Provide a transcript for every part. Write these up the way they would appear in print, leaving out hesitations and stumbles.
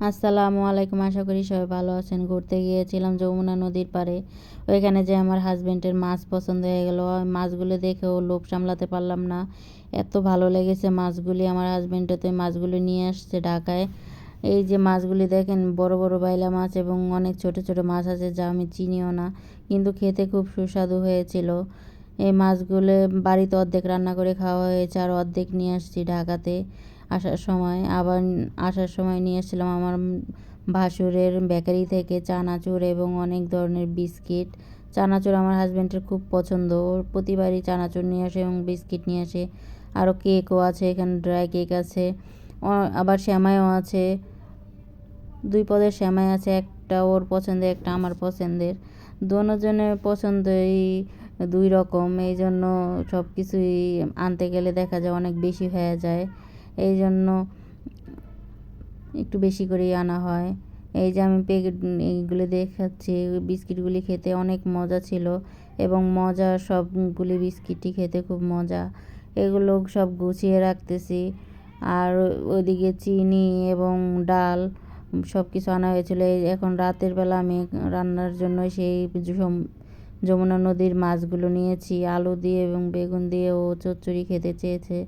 আসসালামু আলাইকুম, আশা করি সবাই ভালো আছেন। ঘুরতে গিয়েছিলাম যমুনা নদীর পাড়ে। ওইখানে যে আমার হাজবেন্ডের মাছ পছন্দ হয়ে গেল। মাছগুলো দেখেও লোভ সামলাতে পারলাম না, এত ভালো লেগেছে মাছগুলি। আমার হাজবেন্ডে তো এই মাছগুলি নিয়ে আসছে ঢাকায়। এই যে মাছগুলি দেখেন, বড় বড় বাইলা মাছ এবং অনেক ছোট ছোট মাছ আছে যা আমি চিনিও না, কিন্তু খেতে খুব সুস্বাদু হয়েছিল। এই মাছগুলো বাড়িতে অর্ধেক রান্না করে খাওয়া হয়েছে, আর অর্ধেক নিয়ে আসছি ঢাকাতে আসার সময়। আবার আসার সময় নিয়ে এসেছিলাম আমার ভাসুরের বেকারি থেকে চানাচুর এবং অনেক ধরনের বিস্কিট। চানাচুর আমার হাজব্যান্ডের খুব পছন্দ, ওর প্রতিবারই চানাচুর নিয়ে আসে এবং বিস্কিট নিয়ে আসে। আরও কেকও আছে, এখানে ড্রাই কেক আছে, আবার শ্যামাইও আছে। দুই পদের শ্যামাই আছে, একটা ওর পছন্দের একটা আমার পছন্দের। দোনোজনের পছন্দই দুই রকম, এই জন্য সব কিছুই আনতে গেলে দেখা যায় অনেক বেশি হয়ে যায়, এই জন্য একটু বেশি করেই আনা হয়। এই যে আমি প্যাকেট এইগুলো দেখাচ্ছি, বিস্কিটগুলি খেতে অনেক মজা ছিল এবং মজা, সবগুলি বিস্কিটই খেতে খুব মজা। এগুলো সব গুছিয়ে রাখতেছি। আর ওইদিকে চিনি এবং ডাল সব কিছু আনা হয়েছিল। এখন রাতের বেলা আমি রান্নার জন্য সেই যমুনা নদীর মাছগুলো নিয়েছি। আলু দিয়ে এবং বেগুন দিয়ে ও চচ্চড়ি খেতে চেয়েছে।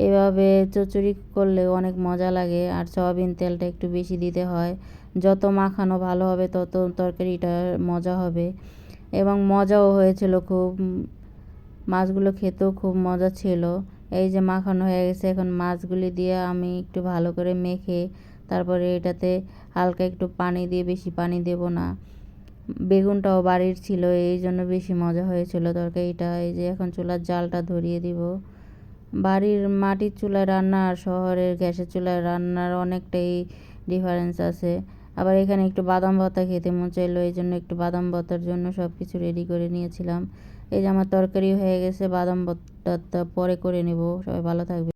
এভাবে চচ্চড়ি করলে অনেক মজা লাগে, আর সয়াবিন তেলটা একটু বেশি দিতে হয়। যত মাখানো ভালো হবে তত তরকারিটা মজা হবে এবং মজাও হয়েছিল খুব। মাছগুলো খেতেও খুব মজা ছিল। এই যে মাখানো হয়ে গেছে, এখন মাছগুলি দিয়ে আমি একটু ভালো করে মেখে তারপরে এটাতে হালকা একটু পানি দিয়ে, বেশি পানি দেব না। বেগুনটাও বাড়ির ছিল, এই জন্য বেশি মজা হয়েছিল তরকারিটা। এই যে এখন চুলার জালটা ধরিয়ে দিব। বাড়ির মাটির চুলায় রান্না আর শহরের গ্যাসের চুলায় রান্নার অনেকটাই ডিফারেন্স আছে। আবার এখানে একটু বাদাম ভর্তা খেতে মন চাইলো, এই জন্য একটু বাদাম ভর্তার জন্য সব কিছু রেডি করে নিয়েছিলাম। এই যে আমার তরকারি হয়ে গেছে, বাদাম ভর্তাটা পরে করে নেব। সবাই ভালো থাকবে।